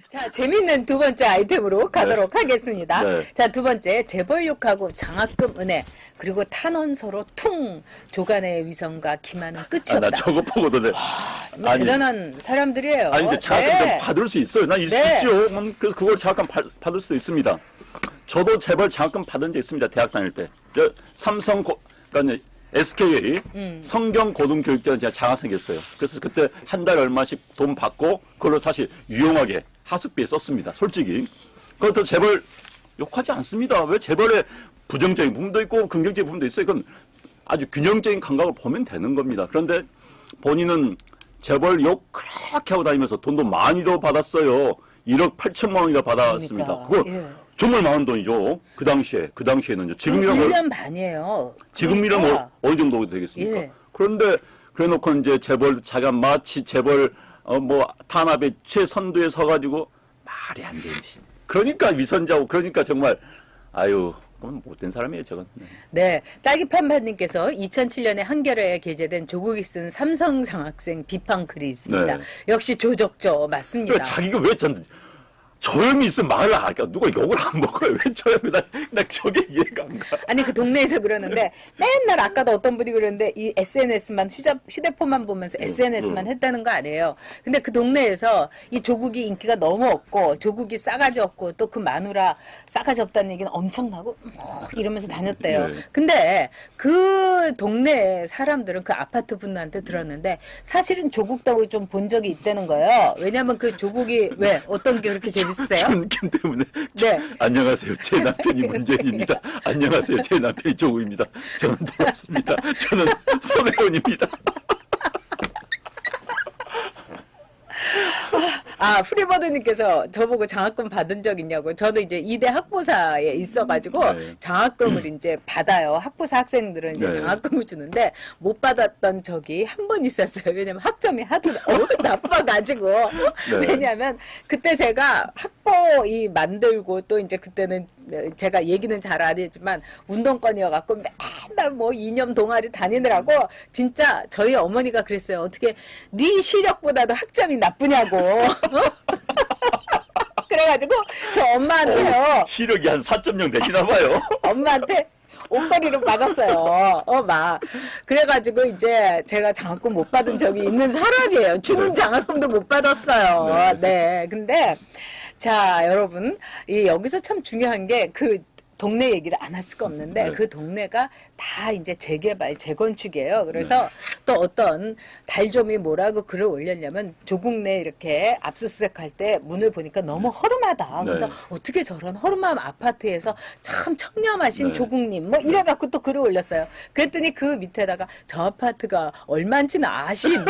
자, 재밌는 두 번째 아이템으로 가도록 하겠습니다. 네. 자, 두 번째, 재벌욕하고 장학금 은혜, 그리고 탄원서로 퉁! 조간의 위성과 기만은 끝이 아, 나 없다. 저거 보고도 정말 대단한 사람들이에요. 아니 근데 장학금 네. 받을 수 있어요. 난 네. 있죠. 그래서 그걸 장학금 받을 수도 있습니다. 저도 재벌 장학금 받은 적 있습니다. 대학 다닐 때. 그러니까 SK의 성경고등교육대는 제가 장학생이었어요. 그래서 그때 한 달에 얼마씩 돈 받고 그걸로 사실 유용하게 하숙비에 썼습니다. 솔직히. 그것도 재벌 욕하지 않습니다. 왜 재벌에 부정적인 부분도 있고 긍정적인 부분도 있어요. 이건 아주 균형적인 감각을 보면 되는 겁니다. 그런데 본인은 재벌 욕 그렇게 하고 다니면서 돈도 많이도 받았어요. 1억 8천만 원이나 받았습니다. 그러니까, 그거 예. 정말 많은 돈이죠. 그 당시에는요. 지금이라면 1년 반이에요. 지금이라면 그러니까. 어느 정도 되겠습니까? 예. 그런데 그래놓고 이제 재벌 자기가 마치 재벌 뭐 탄압의 최선두에 서가지고 말이 안 되지. 그러니까 위선자고 그러니까 정말 아유 그건 못된 사람이에요 저건. 네, 딸기판파님께서 2007년에 한겨레에 게재된 조국이 쓴 삼성 장학생 비판 글이 있습니다. 네. 역시 조적죠. 맞습니다. 그러니까 자기가 왜 조용히 있으면 말을 안 할까? 누가 욕을 안 먹어요? 왜 조용히? 나 저게 이해가 안 가. 아니 그 동네에서 그러는데 맨날 아까도 어떤 분이 그러는데 이 SNS만 휴대폰만 보면서 SNS만 했다는 거 아니에요. 근데 그 동네에서 이 조국이 인기가 너무 없고 조국이 싸가지 없고 또 그 마누라 싸가지 없다는 얘기는 엄청나고 이러면서 다녔대요. 네. 근데 그 동네 사람들은 그 아파트 분한테 들었는데 사실은 조국 덕을 좀 본 적이 있다는 거예요. 왜냐하면 그 조국이 왜 어떤 게 그렇게 재밌어요? 느낌 때문에. 네. 안녕하세요. 제 남편이 문재인입니다. 안녕하세요. 제 남편이 조국입니다. 저는 반갑습니다. 저는 손혜원입니다. 아, 프리버드님께서 저보고 장학금 받은 적 있냐고. 저는 이제 이대 학보사에 있어가지고 네. 장학금을 이제 받아요. 학보사 학생들은 이제 네. 장학금을 주는데 못 받았던 적이 한 번 있었어요. 왜냐면 학점이 하도 너무 나빠가지고. 네. 왜냐면 그때 제가 학보 만들고 또 이제 그때는 제가 얘기는 잘 안 했지만 운동권이어갖고 맨날 뭐 이념 동아리 다니느라고 진짜 저희 어머니가 그랬어요. 어떻게 네 실력보다도 학점이 나쁘냐고. 그래가지고 저 엄마한테요. 시력이 한 4.0 되시나 봐요. 엄마한테 옷걸이로 맞았어요. 그래가지고 이제 제가 장학금 못 받은 적이 있는 사람이에요. 주는 장학금도 못 받았어요. 네. 근데 자, 여러분, 여기서 참 중요한 게 동네 얘기를 안 할 수가 없는데 네. 그 동네가 다 이제 재개발, 재건축이에요. 그래서 또 어떤 달좀이 뭐라고 글을 올렸냐면 조국 내 이렇게 압수수색할 때 문을 보니까 너무 허름하다. 그래서 네. 어떻게 저런 허름한 아파트에서 참 청렴하신 네. 조국님 뭐 이래갖고 또 글을 올렸어요. 그랬더니 그 밑에다가 저 아파트가 얼마인지는 아심?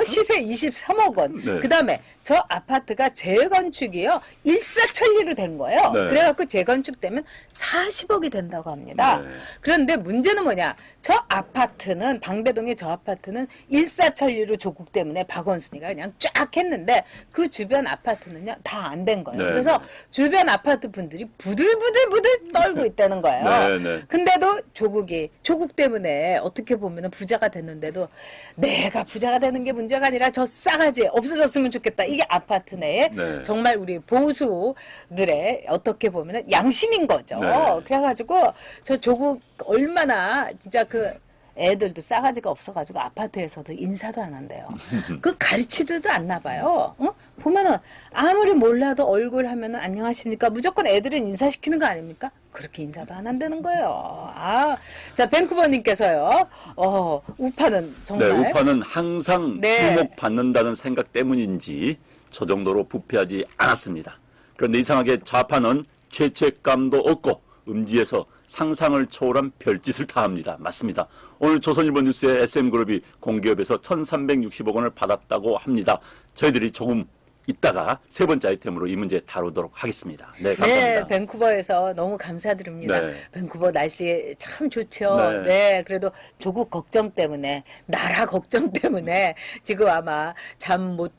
시세 23억 원. 네. 그다음에 저 아파트가 재건축이요. 일사천리로 된 거예요. 네. 그래갖고 재건축되면 40억이 된다고 합니다. 네. 그런데 문제는 뭐냐? 저 아파트는 방배동의 저 아파트는 일사천리로 조국 때문에 박원순이가 그냥 쫙 했는데 그 주변 아파트는요 다 안 된 거예요. 네, 그래서 네. 주변 아파트 분들이 부들부들 떨고 있다는 거예요. 네, 네. 근데도 조국 때문에 어떻게 보면 부자가 됐는데도 내가 부자가 되는 게 문제가 아니라 저 싸가지 없어졌으면 좋겠다. 이게 아파트 내에 네. 정말 우리 보수들의 어떻게 보면 양심인 거죠. 네. 그래가지고 저 조국 얼마나 진짜 애들도 싸가지가 없어가지고 아파트에서도 인사도 안 한대요. 그 가르치지도 않나 봐요. 보면은 아무리 몰라도 얼굴 하면은 안녕하십니까? 무조건 애들은 인사시키는 거 아닙니까? 그렇게 인사도 안 한다는 거예요. 자, 밴쿠버님께서요. 우파는 정말. 네, 우파는 항상 네. 주목받는다는 생각 때문인지 저 정도로 부패하지 않았습니다. 그런데 이상하게 좌파는 죄책감도 없고 음지에서 상상을 초월한 별짓을 다 합니다. 맞습니다. 오늘 조선일보 뉴스에 SM그룹이 공기업에서 1,360억 원을 받았다고 합니다. 저희들이 조금 이따가 세 번째 아이템으로 이 문제 다루도록 하겠습니다. 네, 감사합니다. 네, 밴쿠버에서 너무 감사드립니다. 네. 밴쿠버 날씨 참 좋죠. 네. 네, 그래도 조국 걱정 때문에, 나라 걱정 때문에 지금 아마 잠 못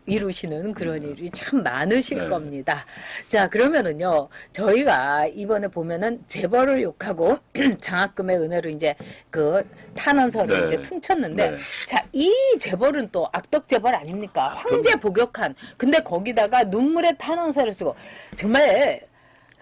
이루시는 그런 일이 참 많으실 네. 겁니다. 자, 그러면은요, 저희가 이번에 보면은 재벌을 욕하고 장학금의 은혜로 이제 그 탄원서를 네. 이제 퉁쳤는데, 네. 자, 이 재벌은 또 악덕 재벌 아닙니까? 황제 복역하는 일단. 근데 거기다가 눈물의 탄원서를 쓰고 정말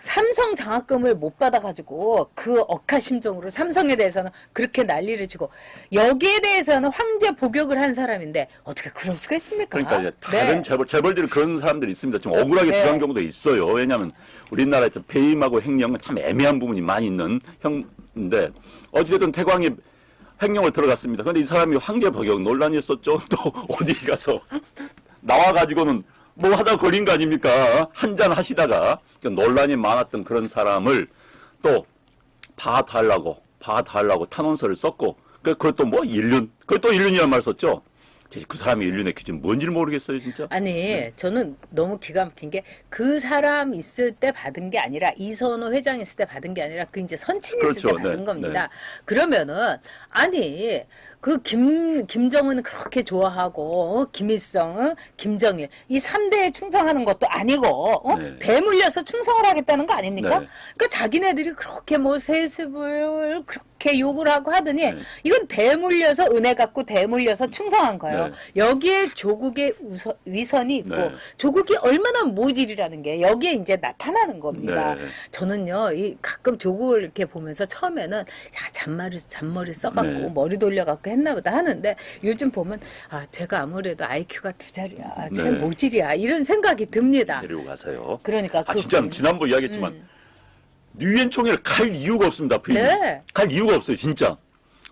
삼성 장학금을 못 받아가지고 그 억하심정으로 삼성에 대해서는 그렇게 난리를 치고 여기에 대해서는 황제 복역을 한 사람인데 어떻게 그럴 수가 있습니까? 그러니까 이제 다른 재벌들이 그런 사람들이 있습니다. 좀 억울하게 네. 들어간 경우도 있어요. 왜냐하면 우리나라에 좀 배임하고 횡령은 참 애매한 부분이 많이 있는 형인데 어찌됐든 태광이 횡령을 들어갔습니다. 그런데 이 사람이 황제 복역 논란이 있었죠. 또 어디 가서 나와가지고는 뭐 하다 걸린 거 아닙니까? 한잔 하시다가 논란이 많았던 그런 사람을 또 봐달라고 탄원서를 썼고 그것도 뭐 1년 그것도 1년이란 말 썼죠. 그 사람이 1년의 기준 뭔지를 모르겠어요 진짜. 아니 저는 너무 기가 막힌 게 그 사람 있을 때 받은 게 아니라 이선호 회장 있을 때 받은 게 아니라 그 이제 선친이 있을 그렇죠. 때 받은 네, 겁니다. 네. 그러면은 아니 그 김정은 그렇게 좋아하고 김일성, 김정일 이 3대에 충성하는 것도 아니고 네. 대물려서 충성을 하겠다는 거 아닙니까? 네. 그 자기네들이 그렇게 뭐 세습을 그렇게 욕을 하고 하더니 네. 이건 대물려서 은혜 갖고 대물려서 충성한 거예요. 네. 여기에 조국의 위선이 있고 네. 조국이 얼마나 모질이라는 게 여기에 이제 나타나는 겁니다. 네. 저는요, 이 가끔 조국을 이렇게 보면서 처음에는 야 잔머리 써갖고 네. 머리 돌려갖고 했나보다 하는데 요즘 보면 아 제가 아무래도 IQ가 2자리야, 제 네. 모질이야 이런 생각이 듭니다. 데리고 가서요. 그러니까 진짜 지난번 이야기했지만 뉴엔 총회를 갈 이유가 없습니다. 부인이. 네. 갈 이유가 없어요. 진짜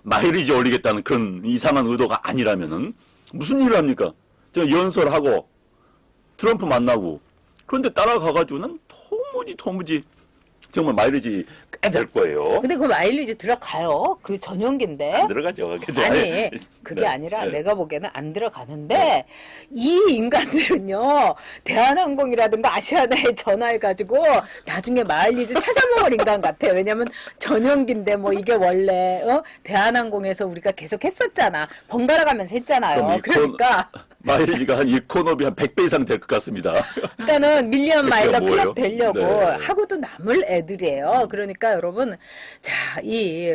마이리지 올리겠다는 그런 이상한 의도가 아니라면은 무슨 일을 합니까? 저 연설하고 트럼프 만나고 그런데 따라가가지고는 도무지 정말 마이리지 꽤 될 거예요. 근데 그 마일리지 들어가요. 그 전용기인데. 안 들어가죠. 그죠? 아니 그게 네. 아니라 네. 내가 보기에는 안 들어가는데 이 인간들은요 대한항공이라든가 아시아나에 전화해가지고 나중에 마일리지 찾아먹을 인간 같아요. 왜냐면 전용기인데 뭐 이게 원래 대한항공에서 우리가 계속 했었잖아. 번갈아 가면서 했잖아요. 그러니까 마이리지가 한 이코노미 한 100배 이상 될 것 같습니다. 일단은 밀리언 마일러 뭐예요? 클럽 되려고 네. 하고도 남을 애들이에요. 그러니까 여러분, 자,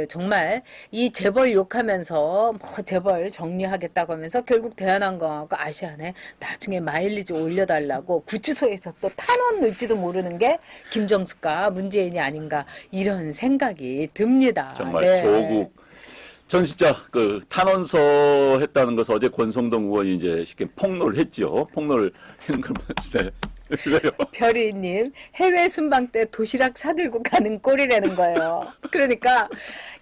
정말 이 재벌 욕하면서 뭐 재벌 정리하겠다고 하면서 결국 대한항공하고 아시아나에 나중에 마일리지 올려달라고 구치소에서 또 탄원 넣을지도 모르는 게 김정숙과 문재인이 아닌가 이런 생각이 듭니다. 정말 네. 조국. 전 진짜 그 탄원서 했다는 것을 어제 권성동 의원이 이제 쉽게 폭로를 했죠. 폭로를 했는 걸 네. 왜요? 별이님 해외 순방 때 도시락 사들고 가는 꼴이라는 거예요. 그러니까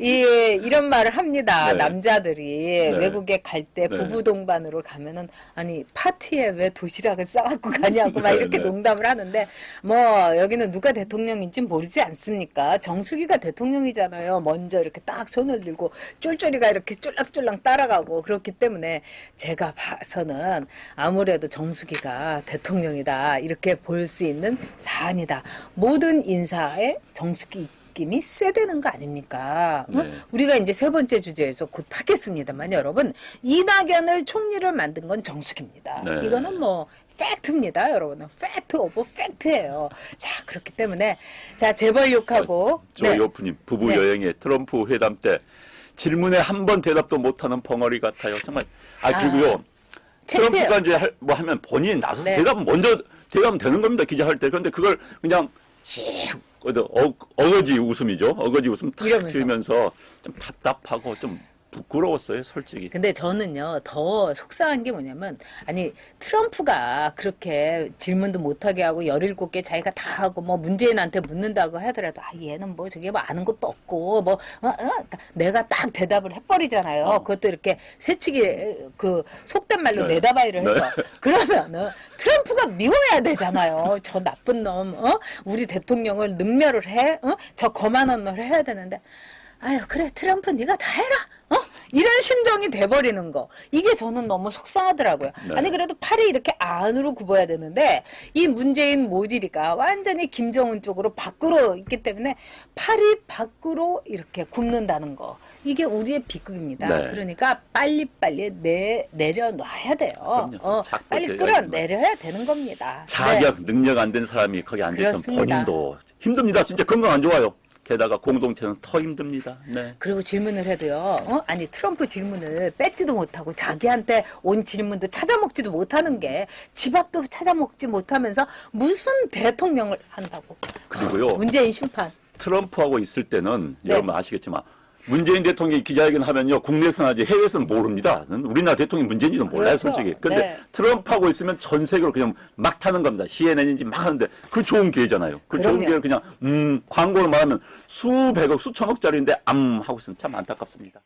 이런 말을 합니다. 네. 남자들이 외국에 갈 때 네. 부부 동반으로 가면은 아니 파티에 왜 도시락을 싸갖고 가냐고 막 네, 이렇게 네. 농담을 하는데 뭐 여기는 누가 대통령인지 모르지 않습니까? 정수기가 대통령이잖아요. 먼저 이렇게 딱 손을 들고 쫄쫄이가 이렇게 쫄랑쫄랑 따라가고 그렇기 때문에 제가 봐서는 아무래도 정수기가 대통령이다 이렇게 볼 수 있는 사안이다. 모든 인사에 정수기 입김이 세되는 거 아닙니까? 네. 우리가 이제 세 번째 주제에서 곧 하겠습니다만 여러분 이낙연을 총리를 만든 건 정수기입니다. 네. 이거는 뭐 팩트입니다, 여러분. 팩트 오브 팩트예요. 자 그렇기 때문에 자 재벌 욕하고 조 요프님 부부 네. 여행에 트럼프 회담 때 질문에 한 번 대답도 못하는 벙어리 같아요. 정말. 그리고요. 창피해요. 트럼프가 이제 하면 본인이 나서서 네. 대답하면 되는 겁니다. 기자할 때. 그런데 그걸 그냥 어거지 웃음이죠. 어거지 웃음 탁 이러면서. 지으면서 좀 답답하고 좀 부끄러웠어요, 솔직히. 근데 저는요 더 속상한 게 뭐냐면 아니 트럼프가 그렇게 질문도 못하게 하고 17개 자기가 다 하고 뭐 문재인한테 묻는다고 하더라도 얘는 뭐 저게 뭐 아는 것도 없고 뭐 그러니까 내가 딱 대답을 해버리잖아요. 그것도 이렇게 새치기 그 속된 말로 네. 내다바이를 해서 네. 그러면은 트럼프가 미워야 되잖아요. 저 나쁜 놈 우리 대통령을 능멸을 해 저 거만한 놈을 해야 되는데 아유 그래 트럼프 네가 다 해라 이런 심정이 돼버리는 거 이게 저는 너무 속상하더라고요. 네. 아니 그래도 팔이 이렇게 안으로 굽어야 되는데 이 문재인 모질이가 완전히 김정은 쪽으로 밖으로 있기 때문에 팔이 밖으로 이렇게 굽는다는 거 이게 우리의 비극입니다. 네. 그러니까 빨리빨리 내려놔야 돼요. 그럼요. 자꾸 빨리 제가 끌어내려야 되는 겁니다. 자격, 능력 안 된 사람이 거기 앉아있으면 그렇습니다. 본인도 힘듭니다. 진짜 건강 안 좋아요. 게다가 공동체는 더 힘듭니다. 네. 그리고 질문을 해도요, 아니, 트럼프 질문을 뺏지도 못하고 자기한테 온 질문도 찾아먹지도 못하는 게 집 앞도 찾아먹지 못하면서 무슨 대통령을 한다고. 그리고요. 문재인 심판. 트럼프하고 있을 때는 네. 여러분 아시겠지만 문재인 대통령이 기자회견 하면요. 국내에서는 하지 해외에서는 모릅니다. 우리나라 대통령이 문재인지도 몰라요, 그렇죠. 솔직히. 그런데 네. 트럼프하고 있으면 전 세계로 그냥 막 타는 겁니다. CNN인지 막 하는데 그 좋은 기회잖아요. 그 좋은 그럼요. 기회를 그냥 광고로 말하면 수백억, 수천억짜리인데 하고 있으면 참 안타깝습니다.